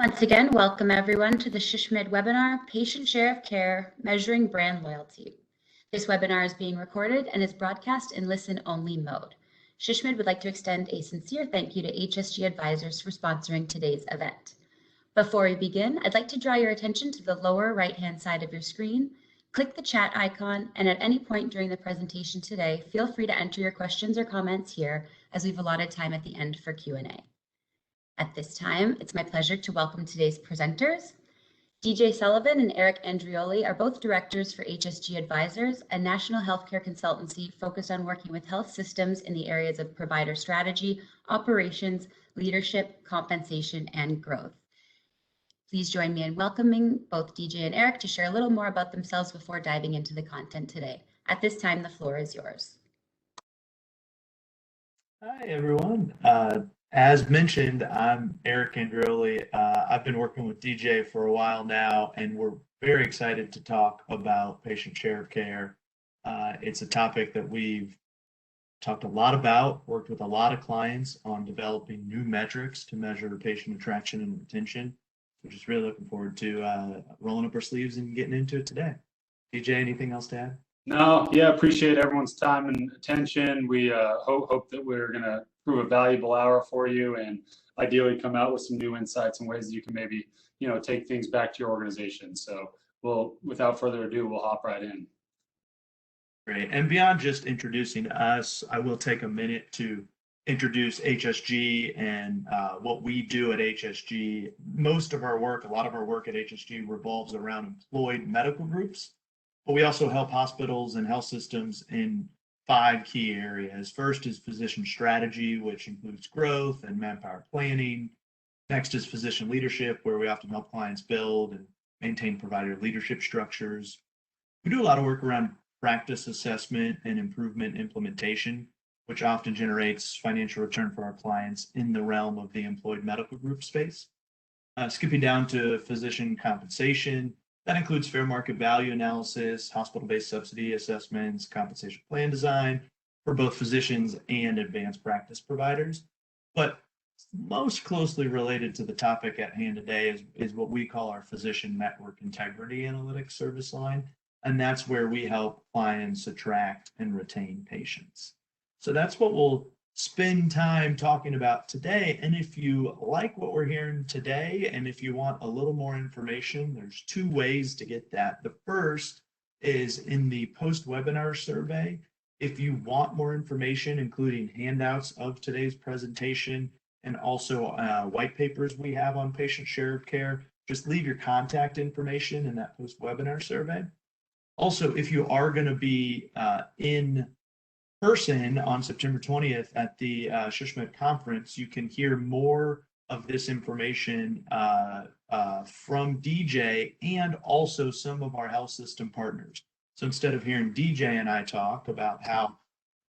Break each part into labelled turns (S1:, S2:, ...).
S1: Once again, welcome everyone to the SHSMD webinar, Patient Share of Care, Measuring Brand Loyalty. This webinar is being recorded and is broadcast in listen-only mode. SHSMD would like to extend a sincere thank you to HSG Advisors for sponsoring today's event. Before we begin, I'd like to draw your attention to the lower right-hand side of your screen. Click the chat icon, and at any point during the presentation today, feel free to enter your questions or comments here, as we've allotted time at the end for Q&A. At this time, it's my pleasure to welcome today's presenters. DJ Sullivan and Eric Andrioli are both directors for HSG Advisors, a national healthcare consultancy focused on working with health systems in the areas of provider strategy, operations, leadership, compensation, and growth. Please join me in welcoming both DJ and Eric to share a little more about themselves before diving into the content today. At this time, the floor is yours.
S2: Hi, everyone. As mentioned, I'm Eric Andrioli. I've been working with DJ for a while now, and we're very excited to talk about patient share of care. It's a topic that we've talked a lot about, worked with a lot of clients on developing new metrics to measure patient attraction and retention. We're just really looking forward to rolling up our sleeves and getting into it today. DJ, anything else to add?
S3: No, yeah, appreciate everyone's time and attention. We hope that we're going to prove a valuable hour for you and ideally come out with some new insights and ways that you can maybe, take things back to your organization. So without further ado, we'll hop right in.
S2: Great. And beyond just introducing us, I will take a minute to introduce HSG and what we do at HSG. Most of our work, a lot of our work at HSG revolves around employed medical groups. But we also help hospitals and health systems in 5 key areas. First is physician strategy, which includes growth and manpower planning. Next is physician leadership, where we often help clients build and maintain provider leadership structures. We do a lot of work around practice assessment and improvement implementation, which often generates financial return for our clients in the realm of the employed medical group space. Skipping down to physician compensation, that includes fair market value analysis, hospital-based subsidy assessments, compensation plan design for both physicians and advanced practice providers. But most closely related to the topic at hand today is what we call our physician network integrity analytics service line. And that's where we help clients attract and retain patients. So that's what we'll spend time talking about today. And if you like what we're hearing today, and if you want a little more information, there's 2 ways to get that. The first is in the post-webinar survey. If you want more information, including handouts of today's presentation and also white papers we have on patient share of care, just leave your contact information in that post-webinar survey. Also, if you are going to be in person on September 20th at the SHSMD conference, you can hear more of this information from DJ and also some of our health system partners. So instead of hearing DJ and I talk about how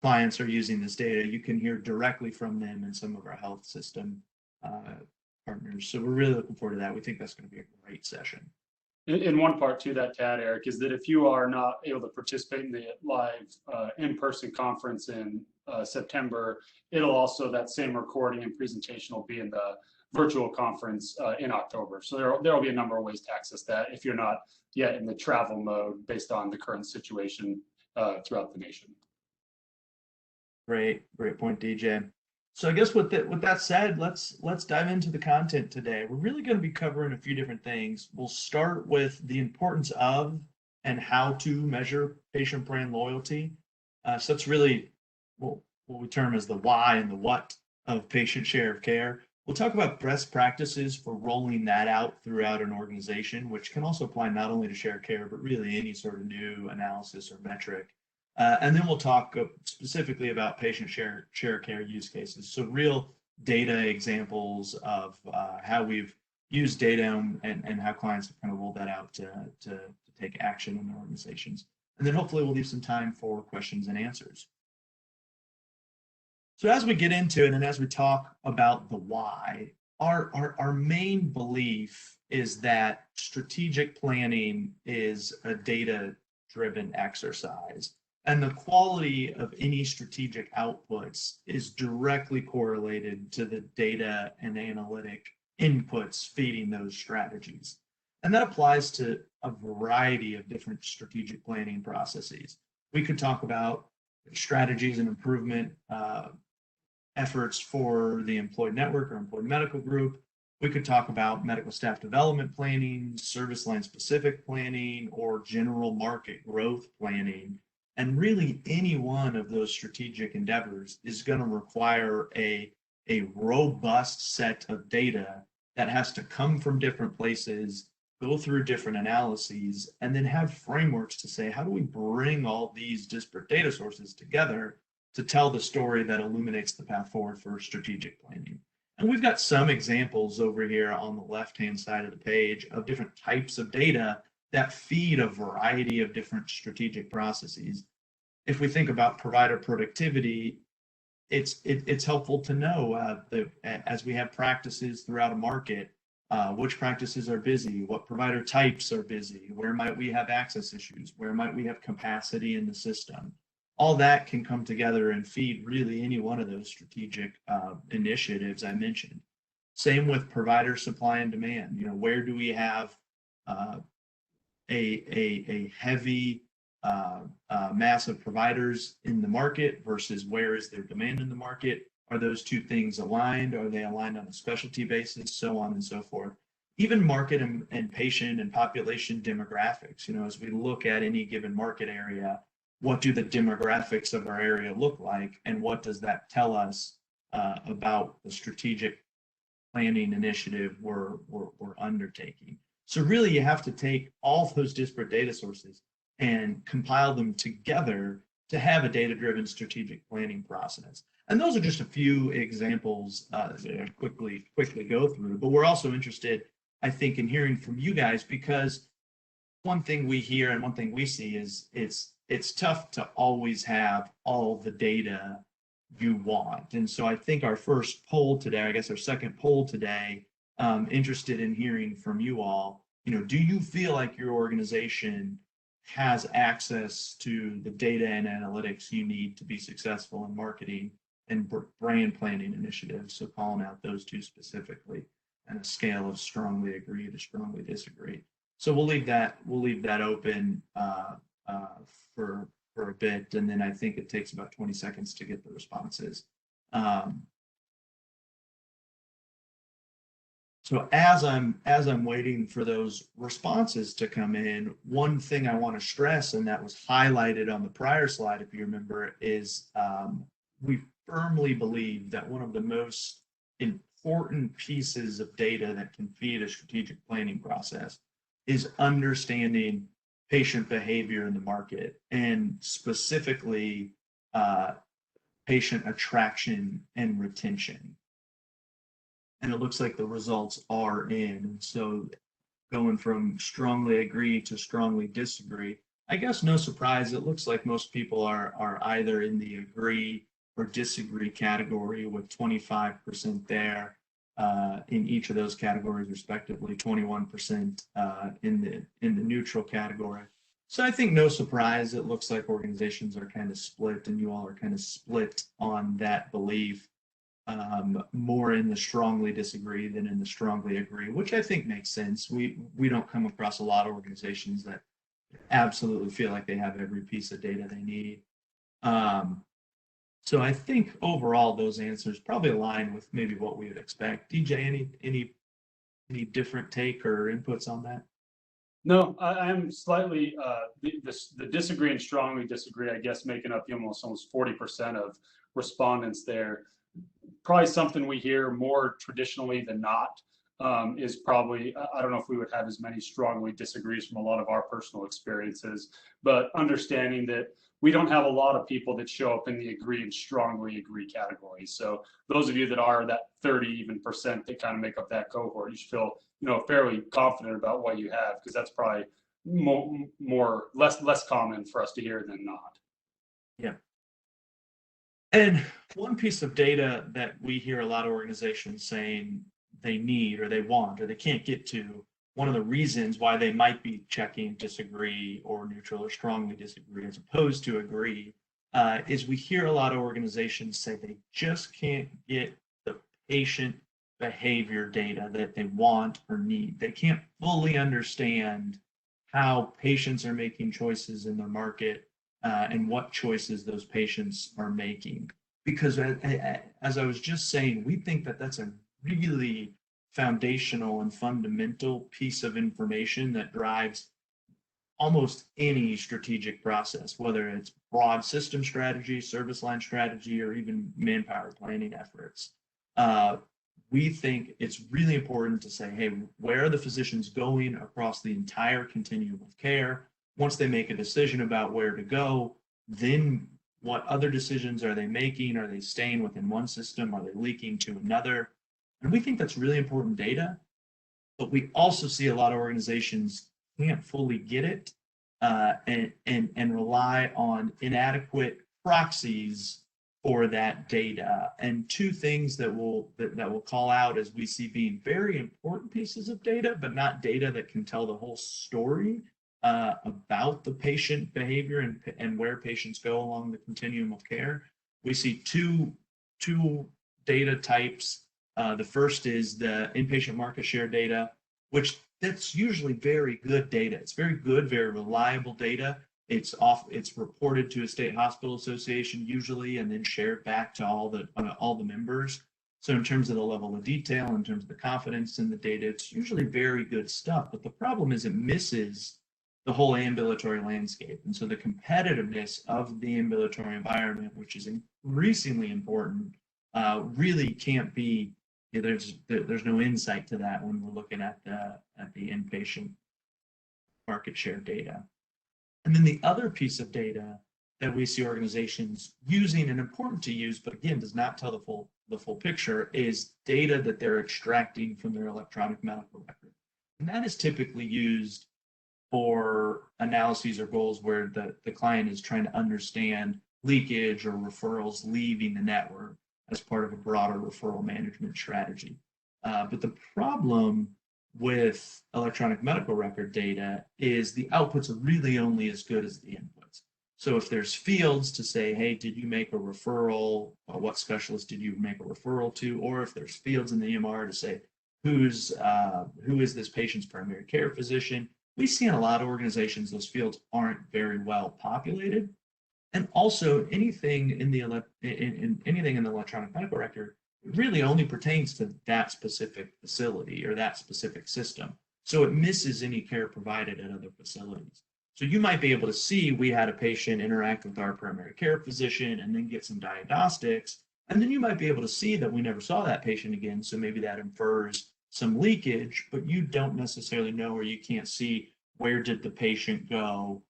S2: clients are using this data, you can hear directly from them and some of our health system partners. So we're really looking forward to that. We think that's going to be a great session.
S3: In one part to that, Tad, Eric, is that if you are not able to participate in the live in-person conference in September, it'll also, that same recording and presentation will be in the virtual conference in October. So there will be a number of ways to access that if you're not yet in the travel mode based on the current situation throughout the nation.
S2: Great point, DJ. So I guess with that said, let's dive into the content today. We're really going to be covering a few different things. We'll start with the importance of and how to measure patient brand loyalty. So that's really what we term as the why and the what of patient share of care. We'll talk about best practices for rolling that out throughout an organization, which can also apply not only to share care, but really any sort of new analysis or metric. And then we'll talk specifically about patient share care use cases. So real data examples of how we've used data and how clients have kind of rolled that out to take action in their organizations. And then hopefully we'll leave some time for questions and answers. So as we get into it and as we talk about the why, our main belief is that strategic planning is a data-driven exercise. And the quality of any strategic outputs is directly correlated to the data and analytic inputs feeding those strategies. And that applies to a variety of different strategic planning processes. We could talk about strategies and improvement efforts for the employed network or employed medical group. We could talk about medical staff development planning, service line specific planning, or general market growth planning. And really, any one of those strategic endeavors is going to require a robust set of data that has to come from different places, go through different analyses, and then have frameworks to say, how do we bring all these disparate data sources together to tell the story that illuminates the path forward for strategic planning? And we've got some examples over here on the left-hand side of the page of different types of data that feed a variety of different strategic processes. If we think about provider productivity, it's helpful to know as we have practices throughout a market, which practices are busy, what provider types are busy, where might we have access issues, where might we have capacity in the system. All that can come together and feed really any one of those strategic initiatives I mentioned. Same with provider supply and demand. You know, where do we have a heavy mass of providers in the market versus where is their demand in the market? Are those two things aligned? Are they aligned on a specialty basis? So on and so forth. Even market and patient and population demographics. You know, as we look at any given market area, what do the demographics of our area look like, and what does that tell us about the strategic planning initiative we're undertaking? So really, you have to take all those disparate data sources and compile them together to have a data-driven strategic planning process. And those are just a few examples that I quickly go through. But we're also interested, I think, in hearing from you guys, because one thing we hear and one thing we see is it's tough to always have all the data you want. And so I think our first poll today, I guess our second poll today, interested in hearing from you all. You know, do you feel like your organization has access to the data and analytics you need to be successful in marketing and brand planning initiatives? So calling out those two specifically, and a scale of strongly agree to strongly disagree. So we'll leave that open for a bit, and then I think it takes about 20 seconds to get the responses. So as I'm waiting for those responses to come in, one thing I want to stress, and that was highlighted on the prior slide, if you remember, is we firmly believe that one of the most important pieces of data that can feed a strategic planning process is understanding patient behavior in the market, and specifically patient attraction and retention. And it looks like the results are in. So going from strongly agree to strongly disagree, I guess no surprise, it looks like most people are either in the agree or disagree category, with 25% there in each of those categories respectively, 21% in the neutral category. So I think no surprise, it looks like organizations are kind of split, and you all are kind of split on that belief. More in the strongly disagree than in the strongly agree, which I think makes sense. We don't come across a lot of organizations that absolutely feel like they have every piece of data they need. So I think overall those answers probably align with maybe what we would expect. DJ, any different take or inputs on that?
S3: No, I'm slightly the disagree and strongly disagree, I guess, making up almost 40% of respondents there. Probably something we hear more traditionally than not is probably, I don't know if we would have as many strongly disagrees from a lot of our personal experiences, but understanding that we don't have a lot of people that show up in the agree and strongly agree category. So those of you that are that 30% that kind of make up that cohort, you should feel, you know, fairly confident about what you have, because that's probably less common for us to hear than not.
S2: Yeah. And one piece of data that we hear a lot of organizations saying they need or they want or they can't get to, one of the reasons why they might be checking disagree or neutral or strongly disagree as opposed to agree, is we hear a lot of organizations say they just can't get the patient behavior data that they want or need. They can't fully understand how patients are making choices in the market and what choices those patients are making. Because as I was just saying, we think that that's a really foundational and fundamental piece of information that drives almost any strategic process, whether it's broad system strategy, service line strategy, or even manpower planning efforts. We think it's really important to say, hey, where are the physicians going across the entire continuum of care? Once they make a decision about where to go, then what other decisions are they making? Are they staying within one system? Are they leaking to another? And we think that's really important data, but we also see a lot of organizations can't fully get it and rely on inadequate proxies for that data. And two things that we'll call out as we see being very important pieces of data, but not data that can tell the whole story about the patient behavior and where patients go along the continuum of care. We see two data types. The first is the inpatient market share data, which that's usually very good data. It's very good, very reliable data. It's reported to a state hospital association usually, and then shared back to all the members. So in terms of the level of detail, in terms of the confidence in the data, it's usually very good stuff. But the problem is it misses the whole ambulatory landscape. And so the competitiveness of the ambulatory environment, which is increasingly important, really can't be, there's no insight to that when we're looking at the inpatient market share data. And then the other piece of data that we see organizations using, and important to use, but again does not tell the full picture, is data that they're extracting from their electronic medical record. And that is typically used for analyses or goals where the client is trying to understand leakage or referrals leaving the network as part of a broader referral management strategy. But the problem with electronic medical record data is the outputs are really only as good as the inputs. So if there's fields to say, hey, did you make a referral? What specialist did you make a referral to? Or if there's fields in the EMR to say, who is this patient's primary care physician? We see in a lot of organizations those fields aren't very well populated. And also anything in the electronic medical record really only pertains to that specific facility or that specific system. So it misses any care provided at other facilities. So you might be able to see we had a patient interact with our primary care physician and then get some diagnostics. And then you might be able to see that we never saw that patient again. So maybe that infers some leakage, but you don't necessarily know, or you can't see where did the patient go,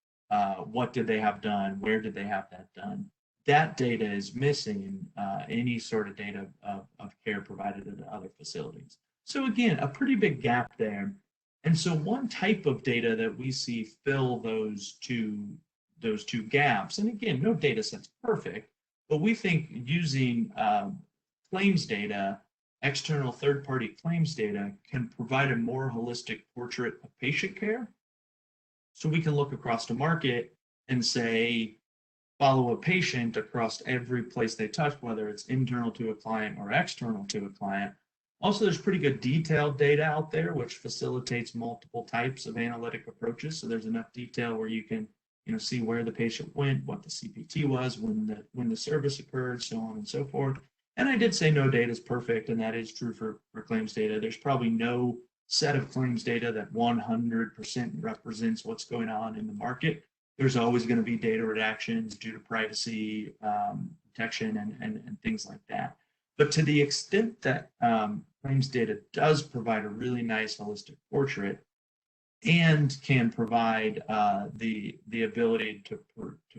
S2: what did they have done, where did they have that done. That data is missing any sort of data of care provided at other facilities. So again, a pretty big gap there. And so one type of data that we see fill those two gaps, and again, no data set's perfect, but we think using claims data, external third-party claims data, can provide a more holistic portrait of patient care. So we can look across the market and say, follow a patient across every place they touch, whether it's internal to a client or external to a client. Also, there's pretty good detailed data out there, which facilitates multiple types of analytic approaches. So there's enough detail where you can, see where the patient went, what the CPT was, when the service occurred, so on and so forth. And I did say no data is perfect, and that is true for claims data. There's probably no set of claims data that 100% represents what's going on in the market. There's always going to be data redactions due to privacy protection and things like that. But to the extent that claims data does provide a really nice holistic portrait and can provide the ability to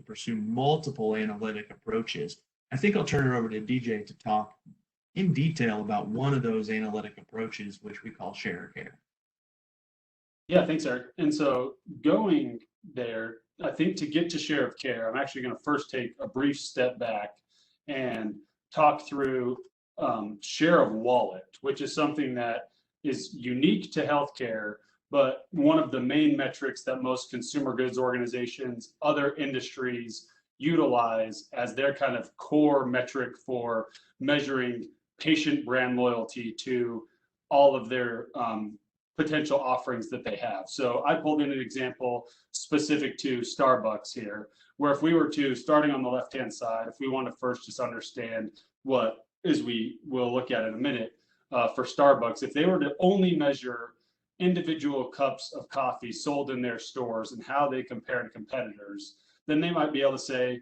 S2: pursue multiple analytic approaches, I think I'll turn it over to DJ to talk in detail about one of those analytic approaches, which we call share of care.
S3: Yeah, thanks, Eric. And so going there, I think to get to share of care, I'm actually going to first take a brief step back and talk through share of wallet, which is something that is unique to healthcare, but one of the main metrics that most consumer goods organizations, other industries utilize as their kind of core metric for measuring patient brand loyalty to all of their potential offerings that they have. So I pulled in an example specific to Starbucks here, where if we were to, starting on the left-hand side, if we want to first just understand what is, we will look at in a minute, for Starbucks, if they were to only measure individual cups of coffee sold in their stores and how they compare to competitors, then they might be able to say,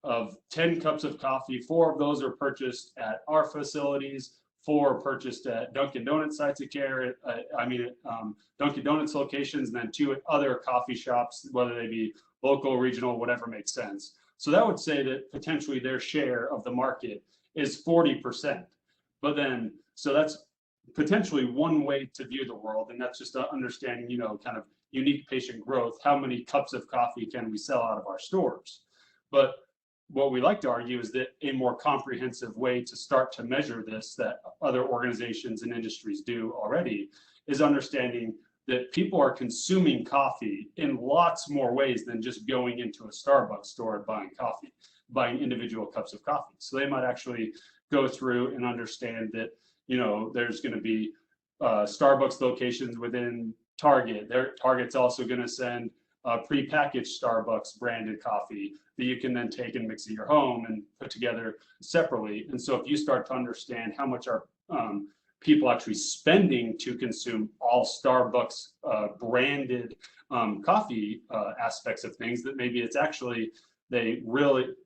S3: of 10 cups of coffee, 4 of those are purchased at our facilities, 4 are purchased at Dunkin' Donuts sites of care, Dunkin' Donuts locations, and then 2 at other coffee shops, whether they be local, regional, whatever makes sense. So that would say that potentially their share of the market is 40%. But then, so that's potentially one way to view the world, and that's just understanding, you know, kind of unique patient growth. How many cups of coffee can we sell out of our stores? But what we like to argue is that a more comprehensive way to start to measure this, that other organizations and industries do already, is understanding that people are consuming coffee in lots more ways than just going into a Starbucks store and buying coffee, buying individual cups of coffee. So they might actually go through and understand that, you know, there's going to be Starbucks locations within Target. Target's also going to send prepackaged Starbucks branded coffee that you can then take and mix at your home and put together separately. And so if you start to understand how much are people actually spending to consume all Starbucks branded coffee aspects of things, that maybe it's actually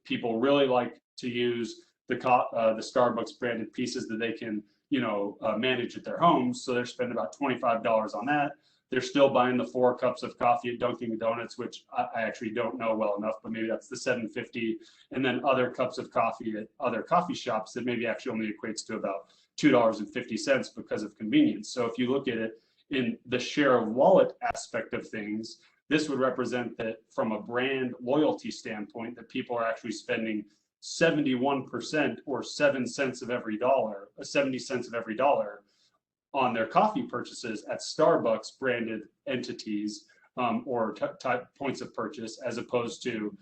S3: people really like to use the Starbucks branded pieces that they can, you know, manage at their homes. So they're spending about $25 on that. They're still buying the 4 cups of coffee at Dunkin' Donuts, which I actually don't know well enough, but maybe that's the $7.50, and then other cups of coffee at other coffee shops that maybe actually only equates to about $2.50 because of convenience. So if you look at it in the share of wallet aspect of things, this would represent that from a brand loyalty standpoint, that people are actually spending 71% or 7 cents of every dollar, 70 cents of every dollar on their coffee purchases at Starbucks branded entities or type points of purchase, as opposed to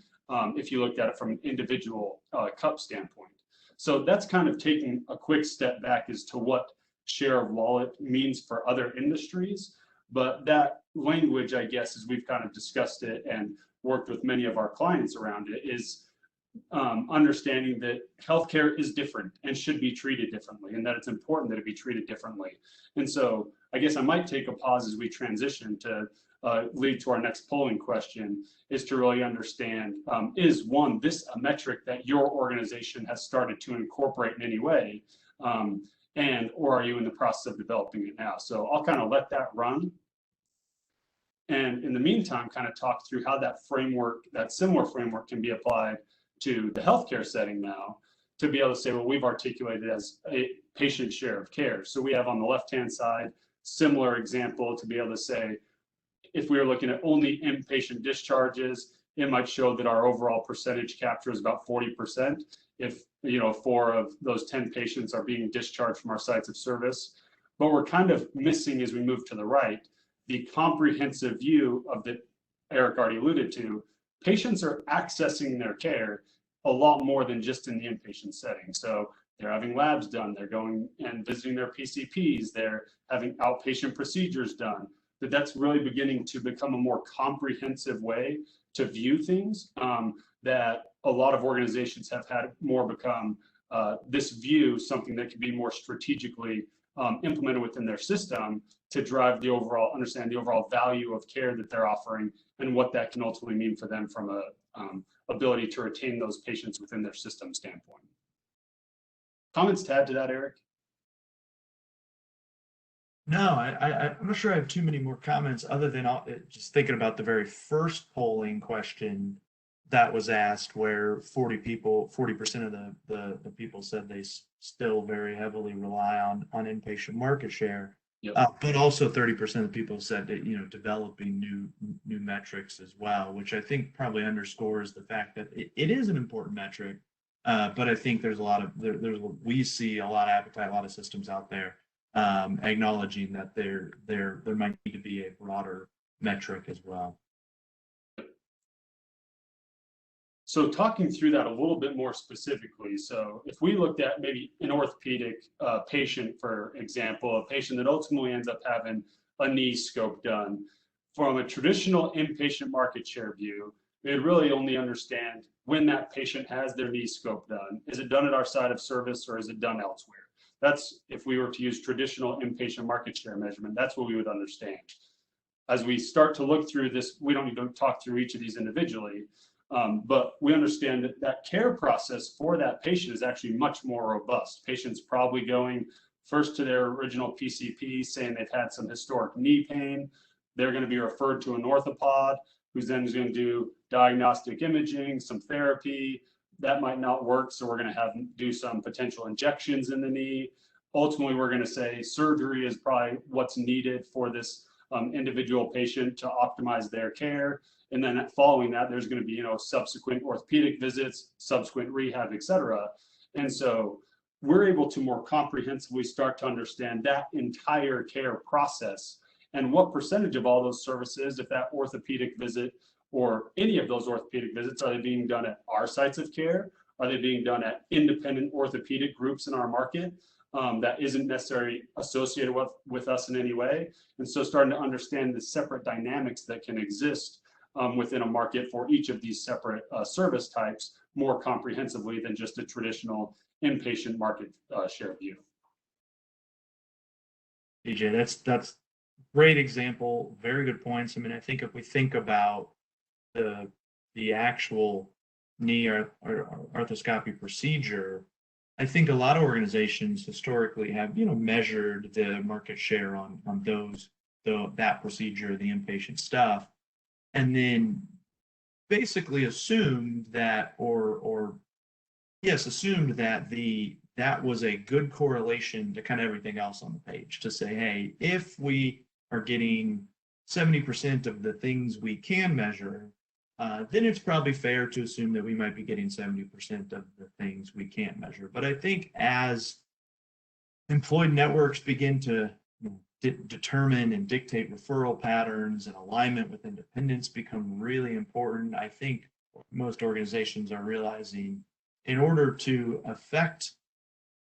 S3: if you looked at it from an individual cup standpoint. So that's kind of taking a quick step back as to what share of wallet means for other industries. But that language, I guess, as we've kind of discussed it and worked with many of our clients around it, is understanding that healthcare is different and should be treated differently, and that it's important that it be treated differently. And so I guess I might take a pause as we transition to lead to our next polling question, is to really understand, is one, this a metric that your organization has started to incorporate in any way, or are you in the process of developing it now? So I'll kind of let that run. And in the meantime, kind of talk through how that framework, that similar framework, can be applied to the healthcare setting now, to be able to say, well, we've articulated as a patient share of care. So we have on the left-hand side, similar example to be able to say, if we were looking at only inpatient discharges, it might show that our overall percentage capture is about 40%. If, you know, 4 of those 10 patients are being discharged from our sites of service. But we're kind of missing, as we move to the right, the comprehensive view of that Eric already alluded to. Patients are accessing their care a lot more than just in the inpatient setting. So they're having labs done, they're going and visiting their PCPs, they're having outpatient procedures done. That's really beginning to become a more comprehensive way to view things, that a lot of organizations have had more become this view, something that can be more strategically implemented within their system to drive the overall, understand the overall value of care that they're offering and what that can ultimately mean for them from a ability to retain those patients within their system standpoint. Comments to add to that, Eric?
S2: No, I'm not sure I have too many more comments other than just thinking about the very first polling question that was asked, where 40% of the people said they still very heavily rely on inpatient market share. Yep. But also 30% of the people said that, you know, developing new metrics as well, which I think probably underscores the fact that it is an important metric. But I think there's we see a lot of appetite, a lot of systems out there acknowledging that there might need to be a broader metric as well.
S3: So talking through that a little bit more specifically, so if we looked at maybe an orthopedic patient, for example, a patient that ultimately ends up having a knee scope done, from a traditional inpatient market share view, we'd really only understand when that patient has their knee scope done. Is it done at our site of service or is it done elsewhere? That's if we were to use traditional inpatient market share measurement, that's what we would understand. As we start to look through this, we don't need to talk through each of these individually, but we understand that that care process for that patient is actually much more robust. Patients probably going first to their original PCP, saying they've had some historic knee pain. They're going to be referred to an orthopod, who's then going to do diagnostic imaging, some therapy. That might not work, so we're going to have do some potential injections in the knee. Ultimately, we're going to say surgery is probably what's needed for this individual patient to optimize their care. And then following that, there's going to be, subsequent orthopedic visits, subsequent rehab, et cetera. And so we're able to more comprehensively start to understand that entire care process and what percentage of all those services, if that orthopedic visit or any of those orthopedic visits, are they being done at our sites of care? Are they being done at independent orthopedic groups in our market that isn't necessarily associated with us in any way? And so starting to understand the separate dynamics that can exist within a market for each of these separate service types more comprehensively than just a traditional inpatient market share view.
S2: EJ, that's great example, very good points. I mean, I think if we think about the actual knee or arthroscopy procedure, I think a lot of organizations historically have, measured the market share on that procedure, the inpatient stuff, and then basically assumed that, assumed that that was a good correlation to kind of everything else on the page, to say, hey, if we are getting 70% of the things we can measure, then it's probably fair to assume that we might be getting 70% of the things we can't measure. But I think as employed networks begin to determine and dictate referral patterns, and alignment with independents become really important, I think most organizations are realizing in order to affect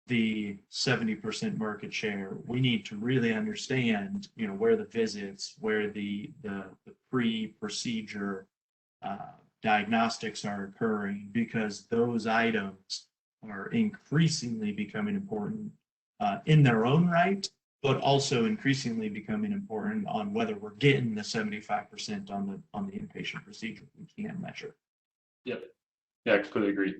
S2: the 70% market share, we need to really understand, where the visits, where the pre-procedure diagnostics are occurring, because those items are increasingly becoming important in their own right, but also increasingly becoming important on whether we're getting the 75% on the inpatient procedure we can measure.
S3: Yep. Yeah, I completely agree.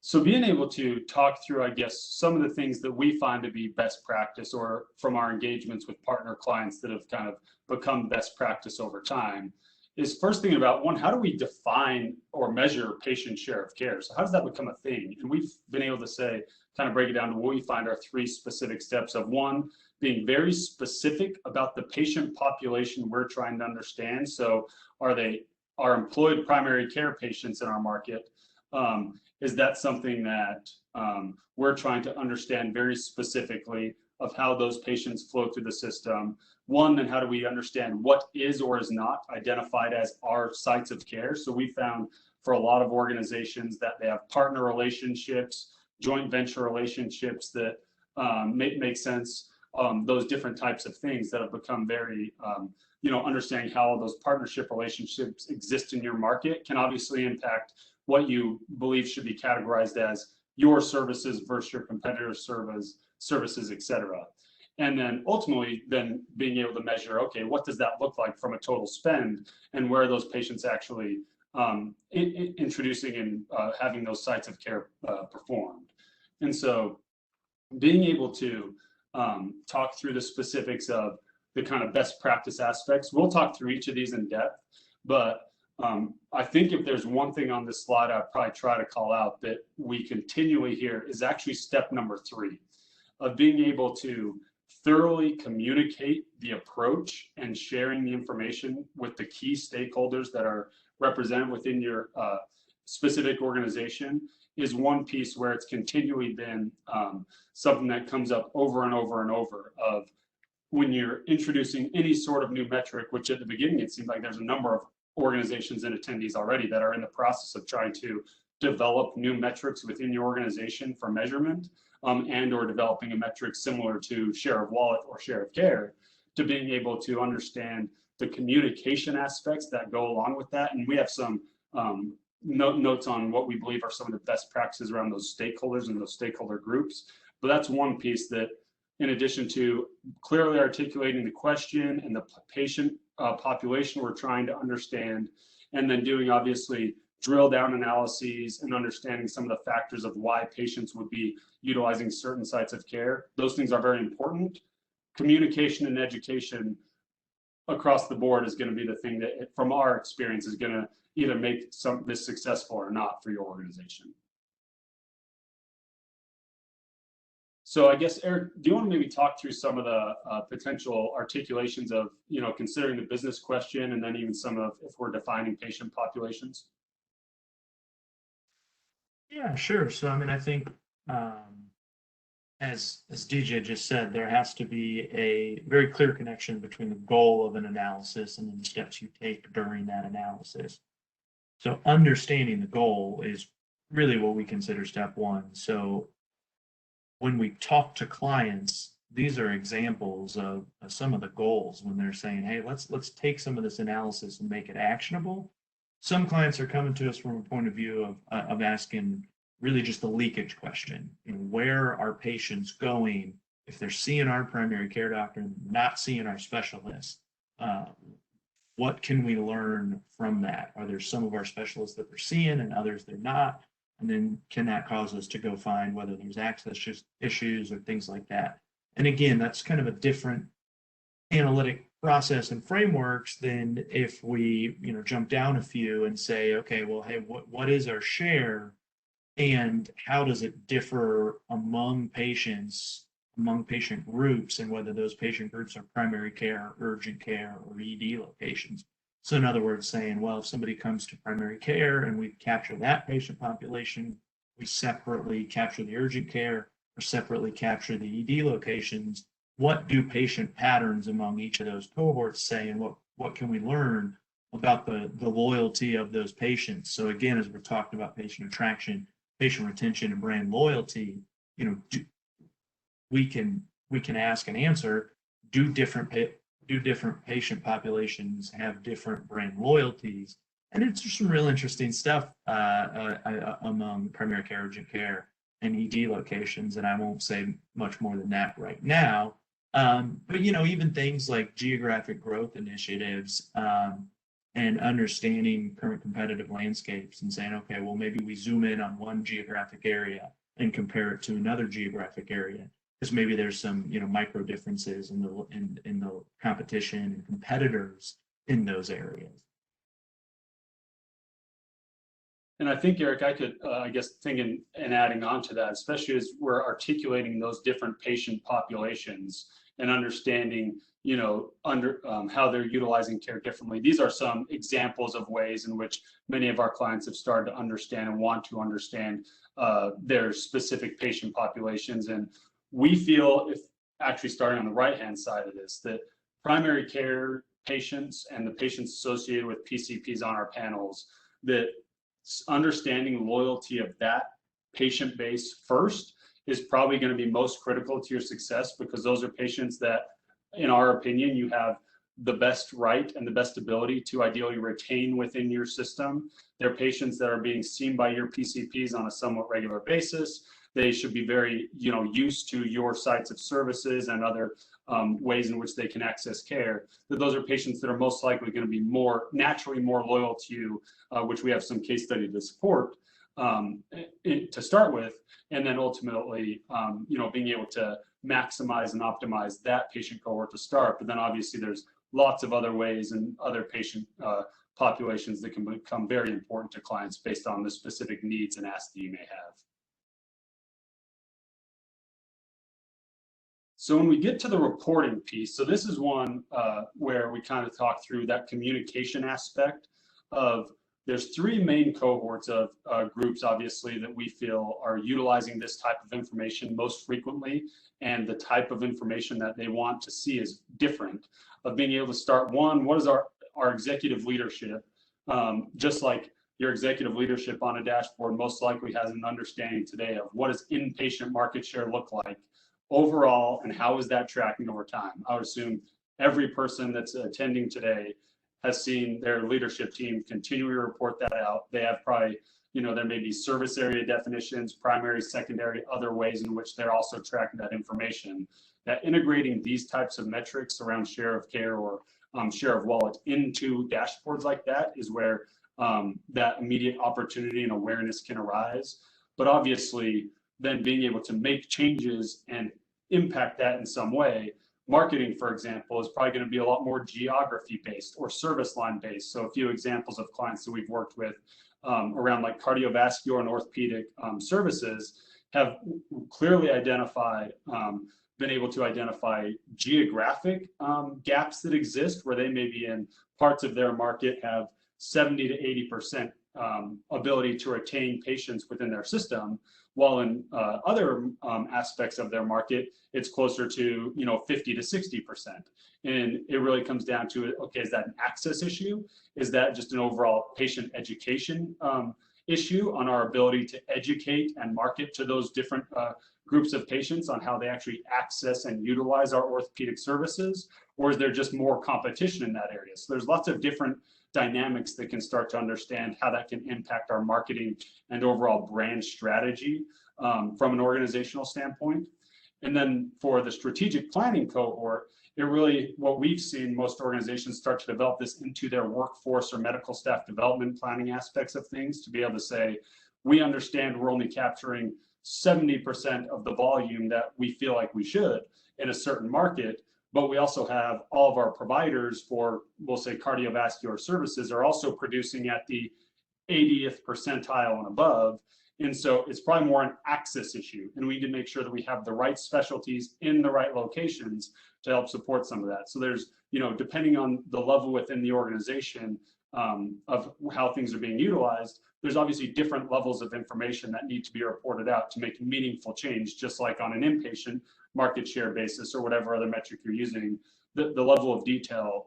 S3: So being able to talk through, I guess, some of the things that we find to be best practice, or from our engagements with partner clients that have kind of become best practice over time, is first thinking about, one, how do we define or measure patient share of care? So how does that become a thing? And we've been able to say, kind of break it down to what we find are 3 specific steps of, one, being very specific about the patient population we're trying to understand. So are they our employed primary care patients in our market? Is that something that we're trying to understand very specifically of how those patients flow through the system? One, then how do we understand what is or is not identified as our sites of care? So we found for a lot of organizations that they have partner relationships, joint venture relationships that make sense. Those different types of things that have become very, understanding how those partnership relationships exist in your market can obviously impact what you believe should be categorized as your services versus your competitor's services, et cetera. And then ultimately then being able to measure, okay, what does that look like from a total spend, and where are those patients actually introducing and having those sites of care performed. And so being able to talk through the specifics of the kind of best practice aspects. We'll talk through each of these in depth, but I think if there's one thing on this slide I'd probably try to call out that we continually hear is actually step number 3 of being able to thoroughly communicate the approach and sharing the information with the key stakeholders that are represented within your specific organization is one piece where it's continually been something that comes up over and over and over of when you're introducing any sort of new metric, which at the beginning it seemed like there's a number of organizations and attendees already that are in the process of trying to develop new metrics within your organization for measurement, and or developing a metric similar to share of wallet or share of care, to being able to understand the communication aspects that go along with that. And we have some notes on what we believe are some of the best practices around those stakeholders and those stakeholder groups. But that's one piece that, in addition to clearly articulating the question and the patient population we're trying to understand, and then doing obviously drill down analyses and understanding some of the factors of why patients would be utilizing certain sites of care. Those things are very important. Communication and education across the board is going to be the thing that, from our experience, is going to either make this successful or not for your organization. So I guess, Eric, do you want to maybe talk through some of the potential articulations of, considering the business question, and then even some of if we're defining patient populations?
S2: Yeah, sure. So, I mean, I think as DJ just said, there has to be a very clear connection between the goal of an analysis and then the steps you take during that analysis. So understanding the goal is really what we consider step one. So when we talk to clients, these are examples of some of the goals when they're saying, hey, let's take some of this analysis and make it actionable. Some clients are coming to us from a point of view of asking really just the leakage question. Where are patients going if they're seeing our primary care doctor and not seeing our specialist? What can we learn from that? Are there some of our specialists that we're seeing and others they're not? And then can that cause us to go find whether there's access issues or things like that? And again, that's kind of a different analytic process and frameworks than if we, jump down a few and say, okay, well, hey, what is our share and how does it differ among patients, among patient groups, and whether those patient groups are primary care, urgent care, or ED locations. So in other words, saying, well, if somebody comes to primary care and we capture that patient population, we separately capture the urgent care or separately capture the ED locations, what do patient patterns among each of those cohorts say, and what can we learn about the loyalty of those patients? So again, as we're talking about patient attraction, patient retention, and brand loyalty, we can ask and answer, do different patient populations have different brand loyalties? And it's just some real interesting stuff among primary care, urgent care, and ED locations, and I won't say much more than that right now. But even things like geographic growth initiatives and understanding current competitive landscapes and saying, okay, well, maybe we zoom in on one geographic area and compare it to another geographic area, because maybe there's some micro differences in the competition and competitors in those areas.
S3: And I think, Eric, I could, thinking and adding on to that, especially as we're articulating those different patient populations and understanding, how they're utilizing care differently. These are some examples of ways in which many of our clients have started to understand and want to understand their specific patient populations. And we feel, if actually starting on the right-hand side of this, that primary care patients and the patients associated with PCPs on our panels, that understanding loyalty of that patient base first is probably going to be most critical to your success, because those are patients that, in our opinion, you have the best right and the best ability to ideally retain within your system. They're patients that are being seen by your PCPs on a somewhat regular basis. They should be very, used to your sites of services and other ways in which they can access care. That those are patients that are most likely going to be naturally more loyal to you, which we have some case study to support to start with, and then ultimately, being able to maximize and optimize that patient cohort to start. But then obviously there's lots of other ways and other patient populations that can become very important to clients based on the specific needs and asks that you may have. So when we get to the reporting piece, so this is one where we kind of talk through that communication aspect of, there's three main cohorts of groups, obviously, that we feel are utilizing this type of information most frequently, and the type of information that they want to see is different. Of being able to start, one, what is our executive leadership just like your executive leadership on a dashboard most likely has an understanding today of what does inpatient market share look like overall and how is that tracking over time. I would assume every person that's attending today has seen their leadership team continually report that out. They have probably, there may be service area definitions, primary, secondary, other ways in which they're also tracking that information. That integrating these types of metrics around share of care or share of wallet into dashboards like that is where that immediate opportunity and awareness can arise. But obviously, then being able to make changes and impact that in some way. Marketing, for example, is probably going to be a lot more geography based or service line based. So a few examples of clients that we've worked with around like cardiovascular and orthopedic services have clearly identified, been able to identify geographic gaps that exist where they may be in parts of their market have 70 to 80% ability to retain patients within their system, while in other aspects of their market, it's closer to 50 to 60%. And it really comes down to, okay, is that an access issue? Is that just an overall patient education issue on our ability to educate and market to those different groups of patients on how they actually access and utilize our orthopedic services? Or is there just more competition in that area? So there's lots of different dynamics that can start to understand how that can impact our marketing and overall brand strategy from an organizational standpoint. And then for the strategic planning cohort, it really, what we've seen most organizations start to develop this into their workforce or medical staff development planning aspects of things to be able to say, we understand we're only capturing 70% of the volume that we feel like we should in a certain market, but we also have all of our providers for, we'll say, cardiovascular services are also producing at the 80th percentile and above. And so it's probably more an access issue. And we need to make sure that we have the right specialties in the right locations to help support some of that. So there's, depending on the level within the organization of how things are being utilized, there's obviously different levels of information that need to be reported out to make meaningful change, just like on an inpatient market share basis or whatever other metric you're using. The level of detail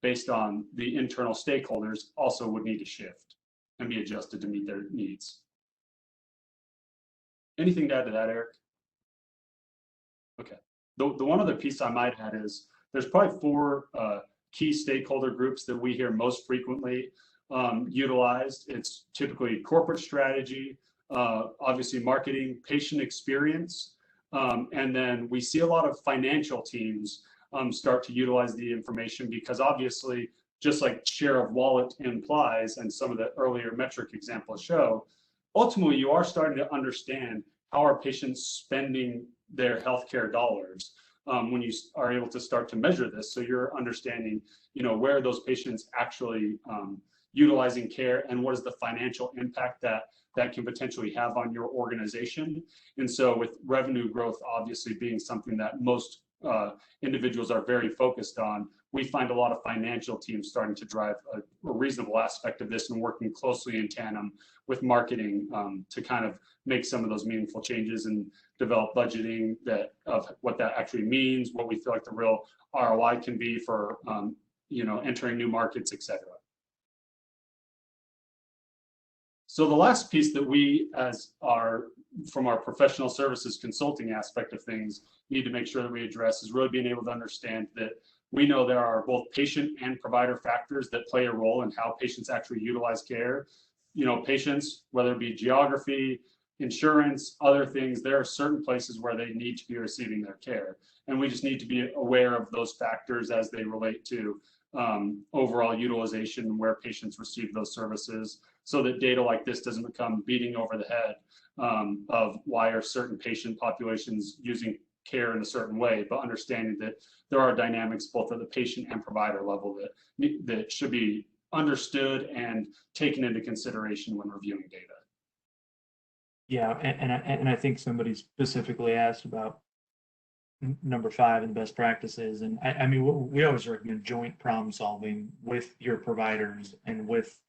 S3: based on the internal stakeholders also would need to shift and be adjusted to meet their needs. Anything to add to that, Eric? Okay. The one other piece I might add is there's probably 4 key stakeholder groups that we hear most frequently utilized. It's typically corporate strategy, obviously marketing, patient experience, and then we see a lot of financial teams start to utilize the information because obviously, just like share of wallet implies, and some of the earlier metric examples show, ultimately you are starting to understand how are patients spending their healthcare dollars when you are able to start to measure this. So you're understanding, where are those patients actually utilizing care and what is the financial impact that can potentially have on your organization. And so with revenue growth obviously being something that most individuals are very focused on, we find a lot of financial teams starting to drive a reasonable aspect of this and working closely in tandem with marketing to kind of make some of those meaningful changes and develop budgeting of what that actually means, what we feel like the real ROI can be for entering new markets, etc. So the last piece that we, from our professional services consulting aspect of things, need to make sure that we address is really being able to understand that we know there are both patient and provider factors that play a role in how patients actually utilize care. Patients, whether it be geography, insurance, other things, there are certain places where they need to be receiving their care. And we just need to be aware of those factors as they relate to overall utilization and where patients receive those services, so that data like this doesn't become beating over the head of why are certain patient populations using care in a certain way, but understanding that there are dynamics both at the patient and provider level that should be understood and taken into consideration when reviewing data.
S2: Yeah, and I think somebody specifically asked about number 5 and best practices, and I mean we always recommend joint problem solving with your providers and with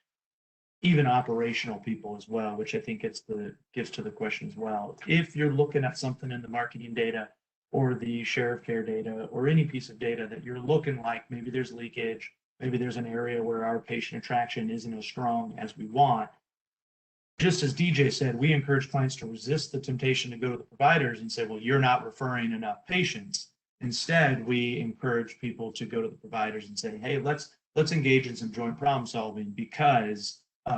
S2: even operational people as well, which I think gets to the question as well. If you're looking at something in the marketing data or the share of care data or any piece of data that you're looking like maybe there's leakage, Maybe there's an area where our patient attraction isn't as strong as we want. Just as DJ said, we encourage clients to resist the temptation to go to the providers and say, well, you're not referring enough patients. Instead, we encourage people to go to the providers and say, hey, let's engage in some joint problem solving, because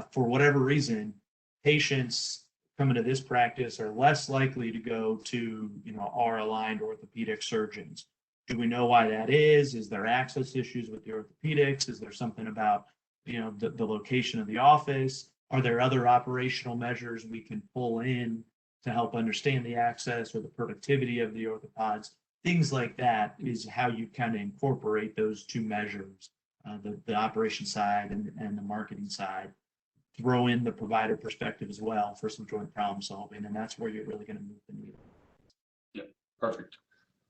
S2: for whatever reason, patients coming to this practice are less likely to go to, our aligned orthopedic surgeons. Do we know why that is? Is there access issues with the orthopedics? Is there something about, the location of the office? Are there other operational measures we can pull in to help understand the access or the productivity of the orthopods? Things like that is how you kind of incorporate those two measures, the operation side and the marketing side. Throw in the provider perspective as well for some joint problem solving, and that's where you're really going to move the needle.
S3: Yeah, perfect.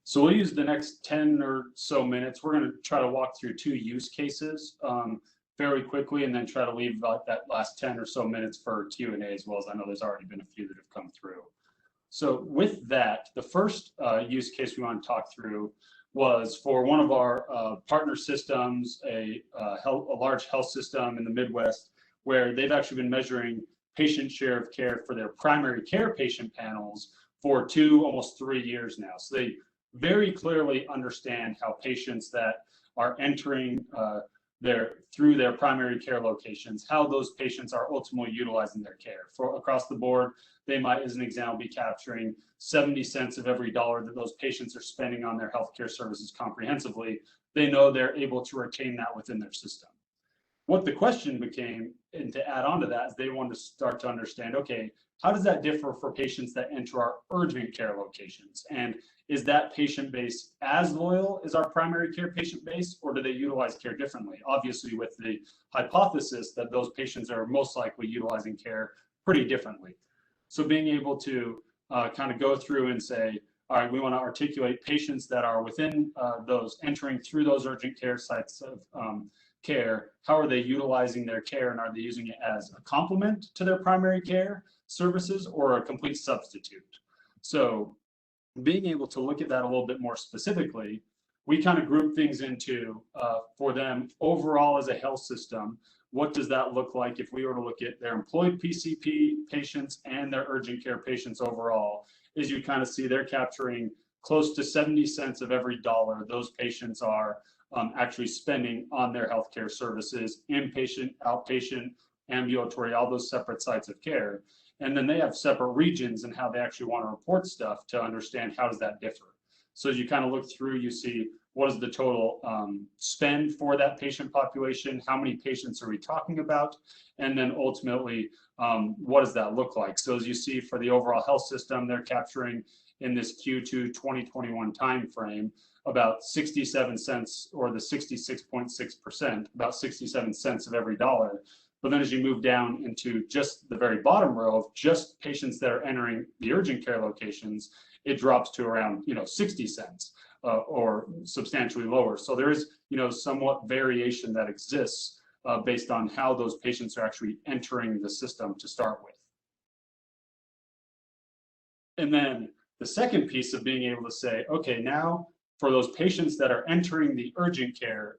S3: So we'll use the next 10 or so minutes. We're going to try to walk through 2 use cases very quickly, and then try to leave about that last 10 or so minutes for Q&A as well, as I know there's already been a few that have come through. So with that, the first use case we want to talk through was for one of our partner systems, a large health system in the Midwest, where they've actually been measuring patient share of care for their primary care patient panels for almost 3 years now. So they very clearly understand how patients that are entering through their primary care locations, how those patients are ultimately utilizing their care. For across the board, they might, as an example, be capturing 70 cents of every dollar that those patients are spending on their healthcare services comprehensively. They know they're able to retain that within their system. What the question became, and to add on to that, is they wanted to start to understand, okay, how does that differ for patients that enter our urgent care locations? And is that patient base as loyal as our primary care patient base, or do they utilize care differently? Obviously, with the hypothesis that those patients are most likely utilizing care pretty differently. So being able to kind of go through and say, all right, we want to articulate patients that are within those entering through those urgent care sites of care, how are they utilizing their care, and are they using it as a complement to their primary care services or a complete substitute? So being able to look at that a little bit more specifically, we kind of group things into for them overall as a health system. What does that look like if we were to look at their employed PCP patients and their urgent care patients overall? Is you kind of see they're capturing close to 70 cents of every dollar those patients are actually spending on their healthcare services, inpatient, outpatient, ambulatory, all those separate sites of care. And then they have separate regions and how they actually want to report stuff to understand how does that differ. So as you kind of look through, you see what is the total spend for that patient population, how many patients are we talking about, and then ultimately, what does that look like? So as you see for the overall health system, they're capturing in this Q2 2021 timeframe about 67 cents, or the 66.6%, about 67 cents of every dollar. But then as you move down into just the very bottom row of just patients that are entering the urgent care locations, it drops to around 60 cents or substantially lower. So there is somewhat variation that exists based on how those patients are actually entering the system to start with. And then the second piece of being able to say, okay, now for those patients that are entering the urgent care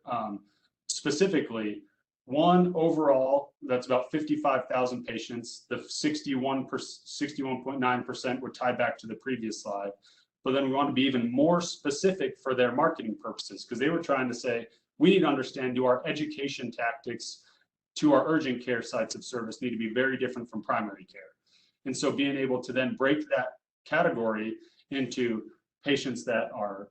S3: specifically, one overall, that's about 55,000 patients. The 61.9% would tie back to the previous slide. But then we want to be even more specific for their marketing purposes, because they were trying to say, we need to understand, do our education tactics to our urgent care sites of service need to be very different from primary care? And so being able to then break that category into patients that are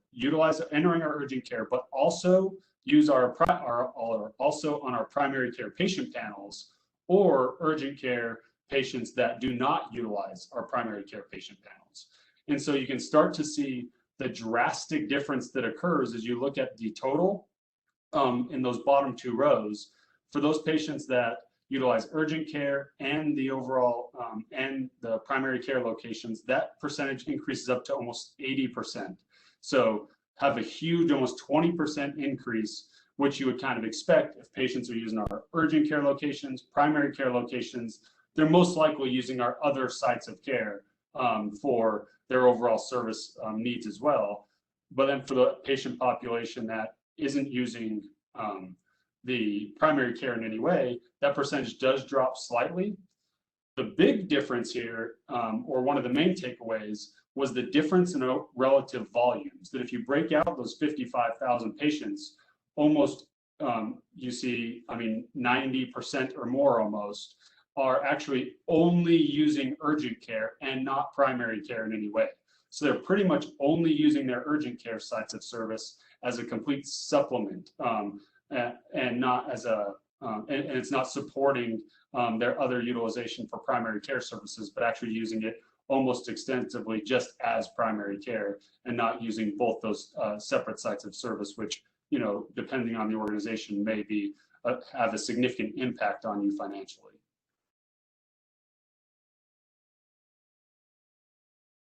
S3: entering our urgent care, but also use also on our primary care patient panels, or urgent care patients that do not utilize our primary care patient panels. And so you can start to see the drastic difference that occurs as you look at the total in those bottom 2 rows. For those patients that utilize urgent care and the overall and the primary care locations, that percentage increases up to almost 80%. So have a huge, almost 20% increase, which you would kind of expect if patients are using our urgent care locations, primary care locations. They're most likely using our other sites of care for their overall service needs as well. But then for the patient population that isn't using the primary care in any way, that percentage does drop slightly. The big difference here, or one of the main takeaways, was the difference in relative volumes. That if you break out those 55,000 patients, almost you see, 90% or more almost are actually only using urgent care and not primary care in any way. So they're pretty much only using their urgent care sites of service as a complete supplement, and not as a, and it's not supporting their other utilization for primary care services, but actually using it almost extensively just as primary care and not using both those separate sites of service, which, depending on the organization, may be have a significant impact on you financially.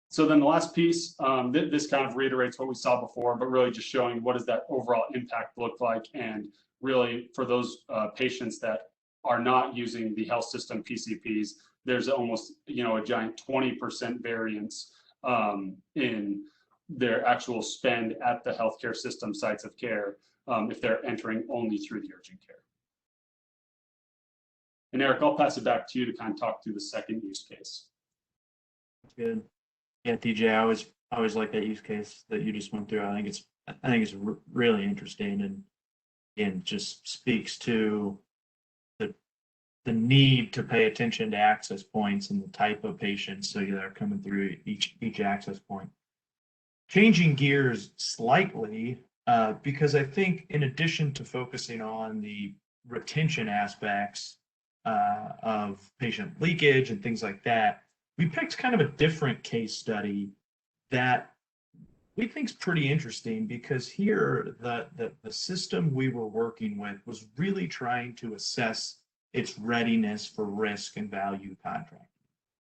S3: So then the last piece, this kind of reiterates what we saw before, but really just showing what does that overall impact look like, and really for those patients that are not using the health system PCPs, there's almost a giant 20% variance in their actual spend at the healthcare system sites of care if they're entering only through the urgent care. And Eric, I'll pass it back to you to kind of talk through the second use case.
S2: Good. Yeah, TJ, I always like that use case that you just went through. I think it's really interesting, and again, just speaks to the need to pay attention to access points and the type of patients that are coming through each access point. Changing gears slightly, because I think in addition to focusing on the retention aspects of patient leakage and things like that, we picked kind of a different case study that we think is pretty interesting, because here the system we were working with was really trying to assess its readiness for risk and value contracting.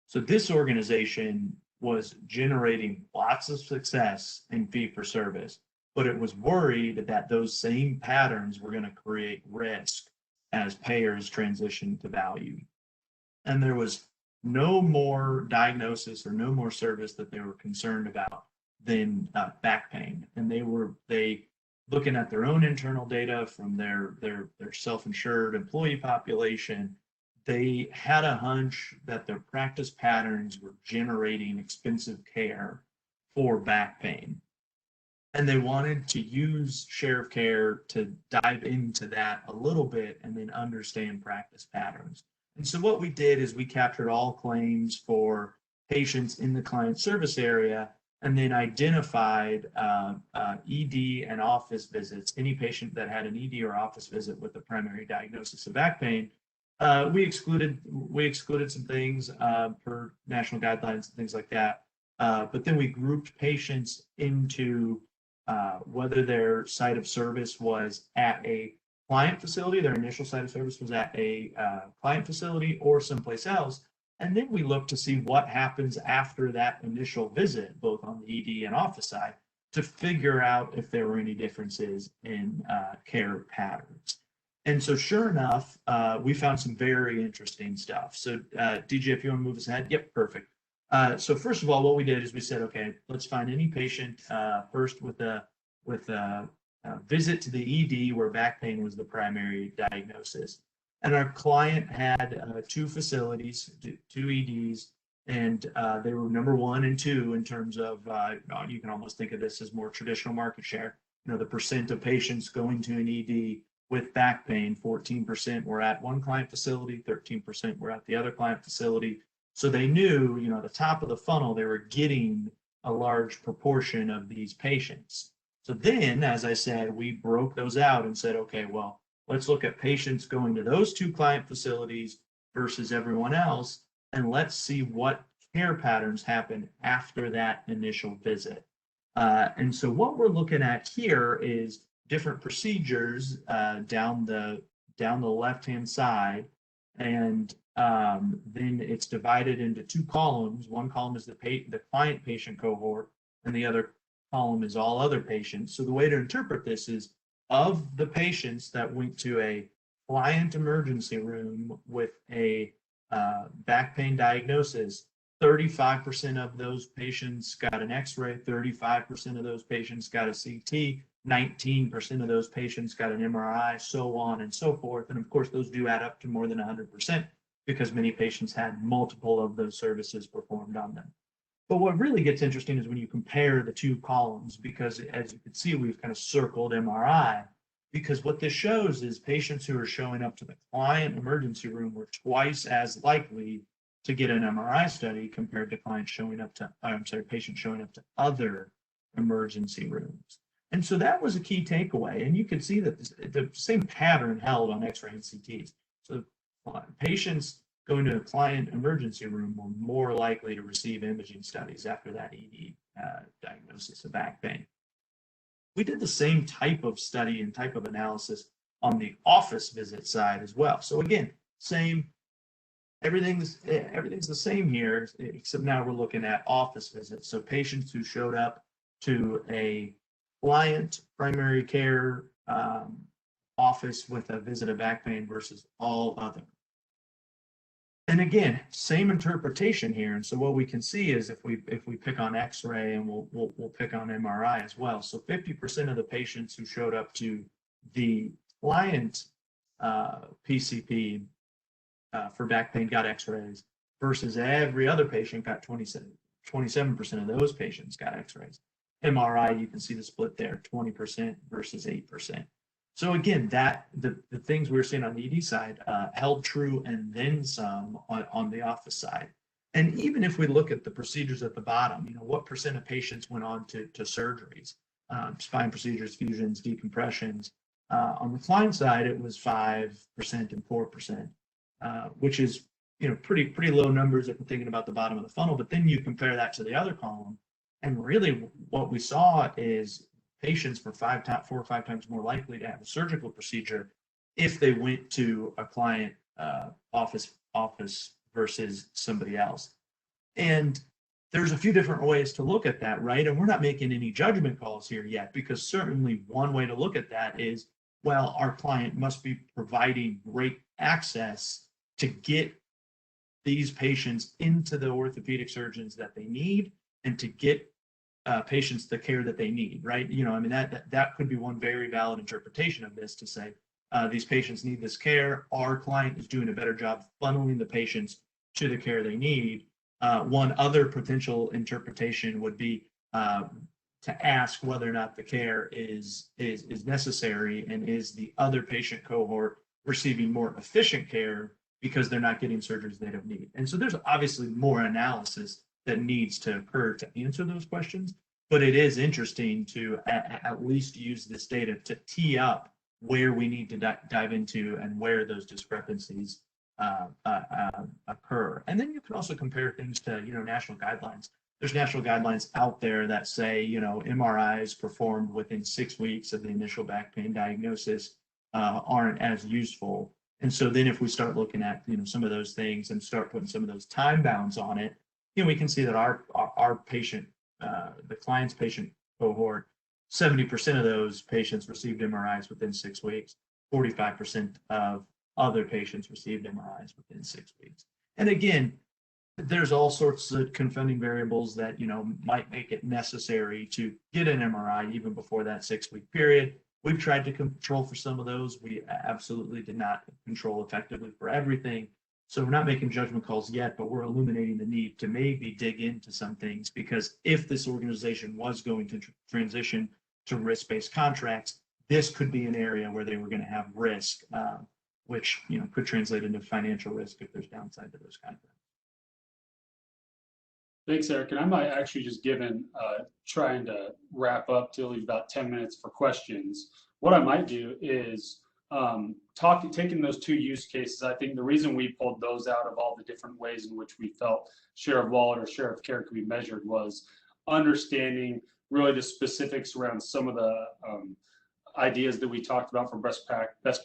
S2: So this organization was generating lots of success in fee for service, but it was worried that those same patterns were going to create risk as payers transition to value. And there was no more diagnosis or no more service that they were concerned about than back pain. And they looking at their own internal data from their self-insured employee population, they had a hunch that their practice patterns were generating expensive care for back pain. And they wanted to use Share of Care to dive into that a little bit and then understand practice patterns. And so what we did is we captured all claims for patients in the client service area, and then identified ED and office visits. Any patient that had an ED or office visit with a primary diagnosis of back pain, we excluded some things per national guidelines and things like that. But then we grouped patients into whether their site of service was at a client facility, their initial site of service was at a client facility or someplace else. And then we look to see what happens after that initial visit, both on the ED and office side, to figure out if there were any differences in care patterns. And so sure enough, we found some very interesting stuff. So DJ, if you want to move us ahead. Yep, perfect. So first of all, what we did is we said, okay, let's find any patient first with a visit to the ED where back pain was the primary diagnosis. And our client had two facilities, two EDs, and they were number 1 and 2 in terms of, you can almost think of this as more traditional market share. The percent of patients going to an ED with back pain, 14% were at one client facility, 13% were at the other client facility. So they knew, the top of the funnel, they were getting a large proportion of these patients. So then, as I said, we broke those out and said, okay, well, let's look at patients going to those two client facilities versus everyone else, and let's see what care patterns happen after that initial visit. And so what we're looking at here is different procedures down the left-hand side, and then it's divided into two columns. One column is the client patient cohort, and the other column is all other patients. So the way to interpret this is, of the patients that went to a client emergency room with a back pain diagnosis, 35% of those patients got an X-ray, 35% of those patients got a CT, 19% of those patients got an MRI, so on and so forth. And of course, those do add up to more than 100% because many patients had multiple of those services performed on them. But what really gets interesting is when you compare the two columns, because as you can see, we've kind of circled MRI, because what this shows is patients who are showing up to the client emergency room were twice as likely to get an MRI study compared to clients showing up to, patients showing up to other emergency rooms. And so that was a key takeaway. And you can see that the same pattern held on X-ray and CTs. So patients going to a client emergency room were more likely to receive imaging studies after that ED diagnosis of back pain. We did the same type of study and type of analysis on the office visit side as well. So again, everything's the same here, except now we're looking at office visits. So patients who showed up to a client primary care office with a visit of back pain versus all other. And again, same interpretation here. And so what we can see is if we pick on X-ray, and we'll pick on MRI as well. So 50% of the patients who showed up to the client PCP for back pain got X-rays versus every other patient got 27% of those patients got X-rays. MRI, you can see the split there, 20% versus 8%. So again, the things we were seeing on the ED side held true and then some on the office side. And even if we look at the procedures at the bottom, what percent of patients went on to surgeries, spine procedures, fusions, decompressions. On the client side, it was 5% and 4%, which is pretty low numbers if we're thinking about the bottom of the funnel. But then you compare that to the other column, and really what we saw is patients were 4 or 5 times more likely to have a surgical procedure if they went to a client office versus somebody else. And there's a few different ways to look at that, right? And we're not making any judgment calls here yet, because certainly one way to look at that is, well, our client must be providing great access to get these patients into the orthopedic surgeons that they need and to get patients the care that they need, right? That could be one very valid interpretation of this, to say these patients need this care. Our client is doing a better job funneling the patients to the care they need. One other potential interpretation would be to ask whether or not the care is necessary, and is the other patient cohort receiving more efficient care because they're not getting surgeries they don't need. And so there's obviously more analysis that needs to occur to answer those questions, but it is interesting to at least use this data to tee up where we need to dive into and where those discrepancies occur. And then you can also compare things to national guidelines. There's national guidelines out there that say MRIs performed within 6 weeks of the initial back pain diagnosis aren't as useful. And so then if we start looking at some of those things and start putting some of those time bounds on it, we can see that our patient, the client's patient cohort, 70% of those patients received MRIs within 6 weeks. 45% of other patients received MRIs within 6 weeks. And again, there's all sorts of confounding variables that might make it necessary to get an MRI even before that 6-week period. We've tried to control for some of those. We absolutely did not control effectively for everything. So we're not making judgment calls yet, but we're illuminating the need to maybe dig into some things, because if this organization was going to transition to risk-based contracts, this could be an area where they were going to have risk, which could translate into financial risk if there's downside to those contracts.
S3: Thanks, Eric. And I might actually, just given trying to wrap up to leave about 10 minutes for questions, what I might do is taking those two use cases. I think the reason we pulled those out of all the different ways in which we felt share of wallet or share of care could be measured was understanding really the specifics around some of the ideas that we talked about for best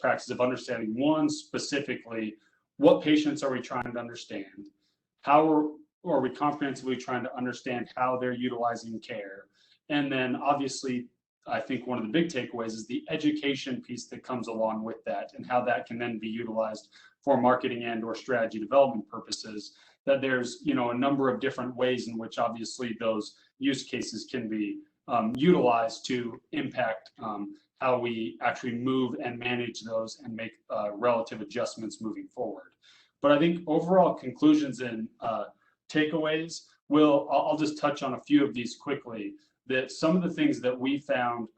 S3: practice of understanding. One, specifically, what patients are we trying to understand? How are we comprehensively trying to understand how they're utilizing care? And then obviously, I think one of the big takeaways is the education piece that comes along with that, and how that can then be utilized for marketing and or strategy development purposes. That there's a number of different ways in which obviously those use cases can be utilize to impact how we actually move and manage those and make relative adjustments moving forward. But I think overall conclusions and takeaways I'll just touch on a few of these quickly. That some of the things that we found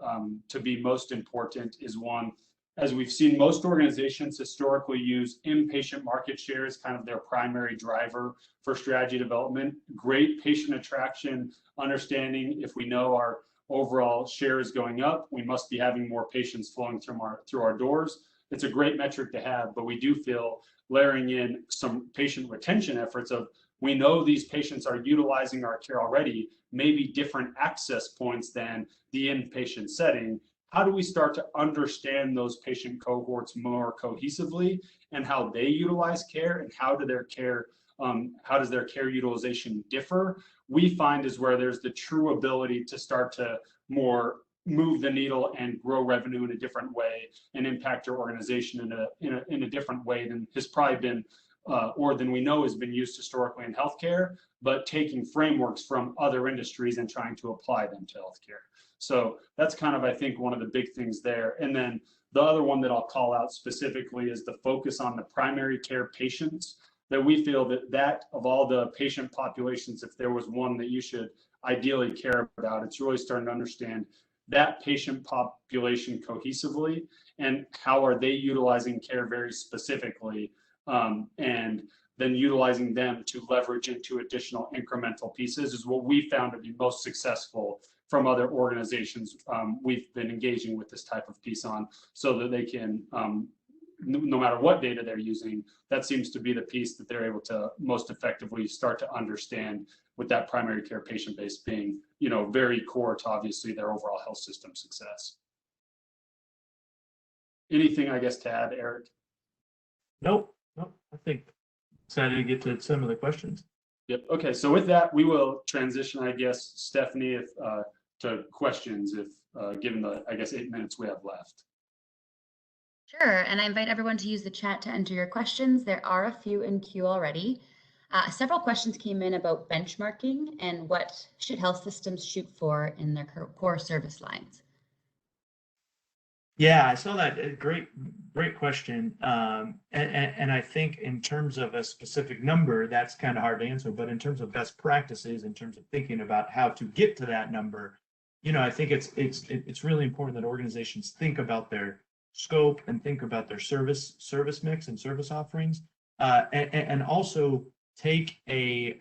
S3: to be most important is one, as we've seen, most organizations historically use inpatient market share as kind of their primary driver for strategy development. Great patient attraction, understanding if we know our overall share is going up, we must be having more patients flowing through our doors. It's a great metric to have, but we do feel layering in some patient retention efforts of, we know these patients are utilizing our care already, maybe different access points than the inpatient setting. How do we start to understand those patient cohorts more cohesively and how they utilize care, and how does their care utilization differ? We find is where there's the true ability to start to more move the needle and grow revenue in a different way and impact your organization in a different way than has probably been or than we know has been used historically in healthcare, but taking frameworks from other industries and trying to apply them to healthcare. So that's kind of, I think, one of the big things there. And then the other one that I'll call out specifically is the focus on the primary care patients, that we feel that of all the patient populations, if there was one that you should ideally care about, it's really starting to understand that patient population cohesively and how are they utilizing care very specifically, and then utilizing them to leverage into additional incremental pieces is what we found to be most successful from other organizations we've been engaging with this type of piece on, so that they can, no matter what data they're using, that seems to be the piece that they're able to most effectively start to understand, with that primary care patient base being, very core to obviously their overall health system success. Anything, I guess, to add, Eric?
S2: Nope. I think excited to get to some of the questions.
S3: Yep. Okay. So with that, we will transition, I guess, Stephanie, to questions, given the, I guess, 8 minutes we have left.
S1: Sure, and I invite everyone to use the chat to enter your questions. There are a few in queue already. Several questions came in about benchmarking and what should health systems shoot for in their core service lines.
S2: Yeah, I saw that. Great question. And I think in terms of a specific number, that's kind of hard to answer. But in terms of best practices, in terms of thinking about how to get to that number, I think it's really important that organizations think about their scope and think about their service mix and service offerings, and also take a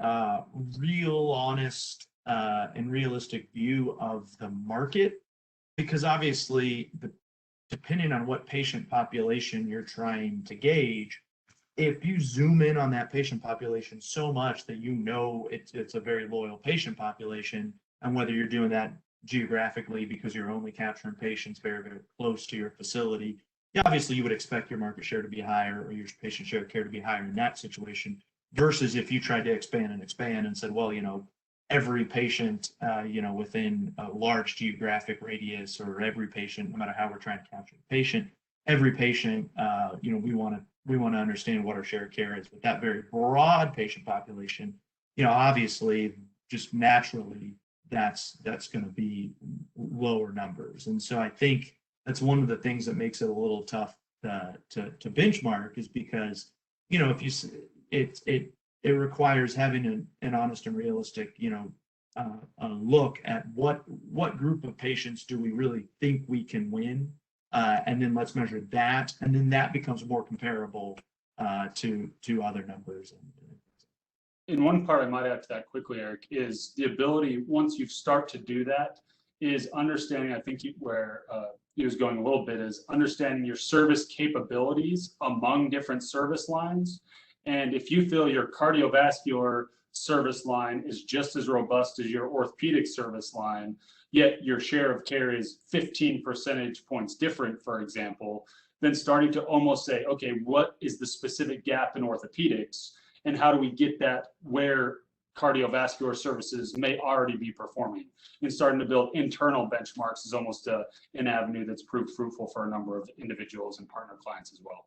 S2: real, honest, and realistic view of the market, because obviously depending on what patient population you're trying to gauge, if you zoom in on that patient population so much that it's a very loyal patient population, and whether you're doing that geographically because you're only capturing patients very, very close to your facility, obviously you would expect your market share to be higher or your patient share of care to be higher in that situation, versus if you tried to expand and said, well, every patient, within a large geographic radius, or every patient, no matter how we're trying to capture the patient, every patient, we want to understand what our share of care is. With that very broad patient population, obviously, just naturally, that's going to be lower numbers. And so I think that's one of the things that makes it a little tough to benchmark, is because, if it requires having an honest and realistic, look at what group of patients do we really think we can win, and then let's measure that, and then that becomes more comparable to other numbers.
S3: In one part I might add to that quickly, Eric, is the ability, once you start to do that, is understanding, I think where he was going a little bit, is understanding your service capabilities among different service lines. And if you feel your cardiovascular service line is just as robust as your orthopedic service line, yet your share of care is 15 percentage points different, for example, then starting to almost say, okay, what is the specific gap in orthopedics, and how do we get that where cardiovascular services may already be performing? And starting to build internal benchmarks is almost an avenue that's proved fruitful for a number of individuals and partner clients as well.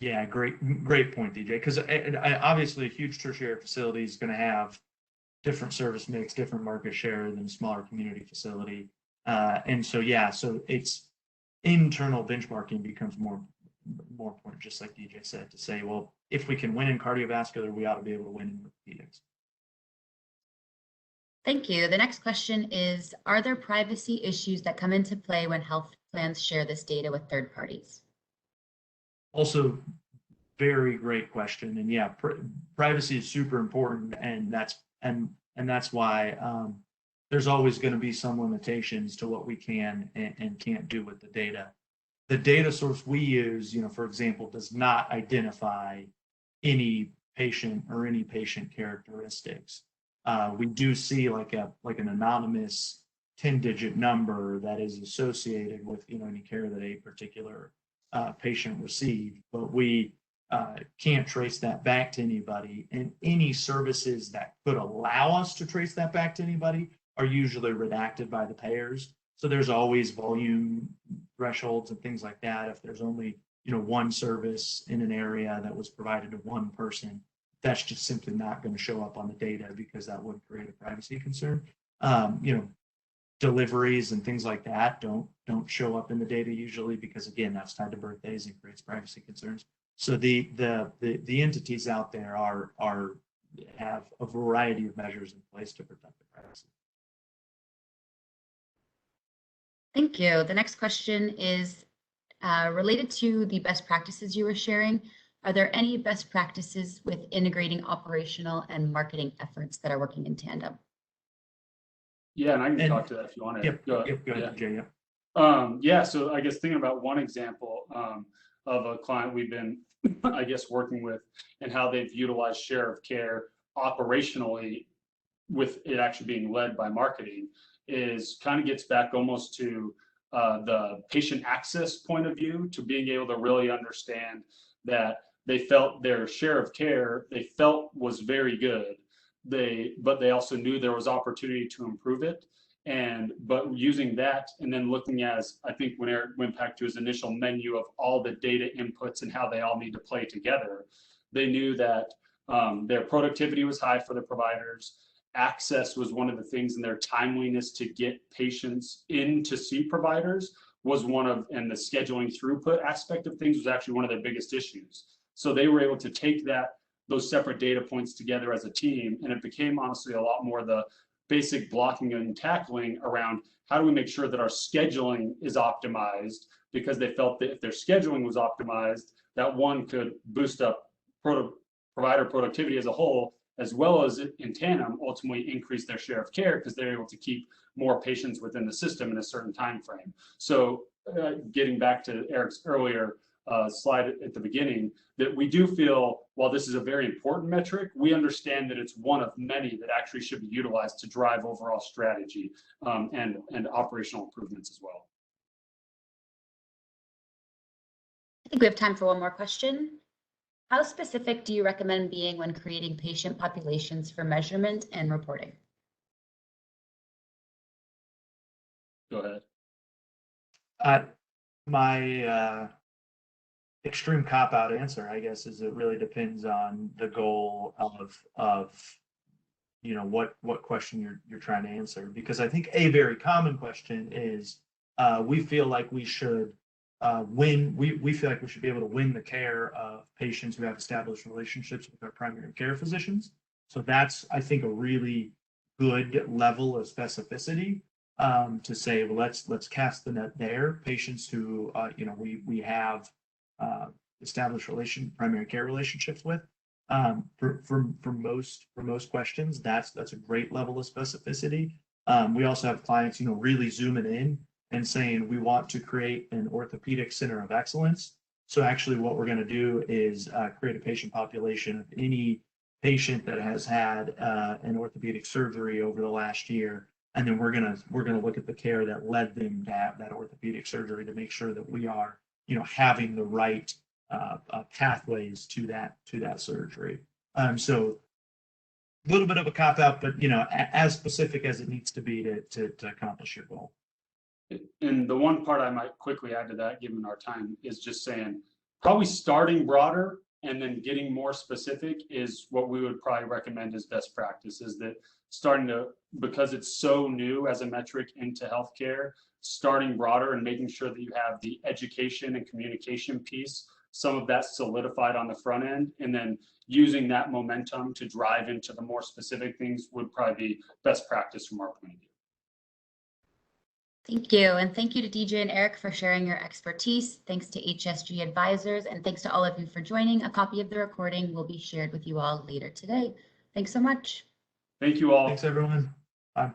S2: Yeah, great point, DJ. Because obviously a huge tertiary facility is going to have different service mix, different market share than a smaller community facility. And so, yeah, so it's internal benchmarking becomes more important, just like DJ said, to say, well, if we can win in cardiovascular, we ought to be able to win in orthopedics.
S1: Thank you. The next question is, are there privacy issues that come into play when health plans share this data with third parties?
S2: Also, very great question. And yeah, privacy is super important, and that's why there's always going to be some limitations to what we can and can't do with the data. The data source we use, for example, does not identify any patient or any patient characteristics. We do see like an anonymous 10-digit number that is associated with any care that a particular patient received, but we can't trace that back to anybody. And any services that could allow us to trace that back to anybody are usually redacted by the payers. So there's always volume thresholds and things like that. If there's only one service in an area that was provided to one person, that's just simply not going to show up on the data because that would create a privacy concern. Deliveries and things like that don't show up in the data usually because, again, that's tied to birthdays and creates privacy concerns. So the entities out there have a variety of measures in place to protect the privacy.
S1: Thank you. The next question is related to the best practices you were sharing. Are there any best practices with integrating operational and marketing efforts that are working in tandem?
S3: Yeah, and I can talk to that if you want to.
S2: Yep, go ahead, Jay.
S3: Yeah, so I guess thinking about one example of a client we've been, I guess, working with and how they've utilized share of care operationally with it actually being led by marketing is kind of gets back almost to the patient access point of view, to being able to really understand that they felt their share of care, they felt was very good. But they also knew there was opportunity to improve it. But using that and then looking as, I think when Eric went back to his initial menu of all the data inputs and how they all need to play together, they knew that their productivity was high for the providers. Access was one of the things, and their timeliness to get patients in to see providers was and the scheduling throughput aspect of things was actually one of their biggest issues. So they were able to take those separate data points together as a team, and it became honestly a lot more the basic blocking and tackling around how do we make sure that our scheduling is optimized, because they felt that if their scheduling was optimized, that one could boost up provider productivity as a whole, as well as in tandem ultimately increase their share of care because they're able to keep more patients within the system in a certain time frame. So getting back to Eric's earlier slide at the beginning, that we do feel, while this is a very important metric, we understand that it's one of many that actually should be utilized to drive overall strategy and operational improvements as well.
S1: I think we have time for one more question. How specific do you recommend being when creating patient populations for measurement and reporting?
S3: Go ahead.
S2: My extreme cop-out answer, I guess, is it really depends on the goal of what question you're trying to answer. Because I think a very common question is we feel like we should we feel like we should be able to win the care of patients who have established relationships with our primary care physicians. So that's, I think, a really good level of specificity to say, well, let's cast the net there. Patients who we have established primary care relationships with. For most questions, that's a great level of specificity. We also have clients, really zooming in and saying we want to create an orthopedic center of excellence. So actually, what we're going to do is create a patient population of any patient that has had an orthopedic surgery over the last year, and then we're gonna look at the care that led them to have that orthopedic surgery to make sure that we are, having the right pathways to that surgery. So a little bit of a cop out, but as specific as it needs to be to accomplish your goal.
S3: And the one part I might quickly add to that, given our time, is just saying probably starting broader and then getting more specific is what we would probably recommend as best practice. Is that because it's so new as a metric into healthcare, starting broader and making sure that you have the education and communication piece, some of that solidified on the front end, and then using that momentum to drive into the more specific things would probably be best practice from our point of view.
S1: Thank you. And thank you to DJ and Eric for sharing your expertise. Thanks to HSG advisors, and thanks to all of you for joining. A copy of the recording will be shared with you all later today. Thanks so much.
S3: Thank you all.
S2: Thanks, everyone. Bye.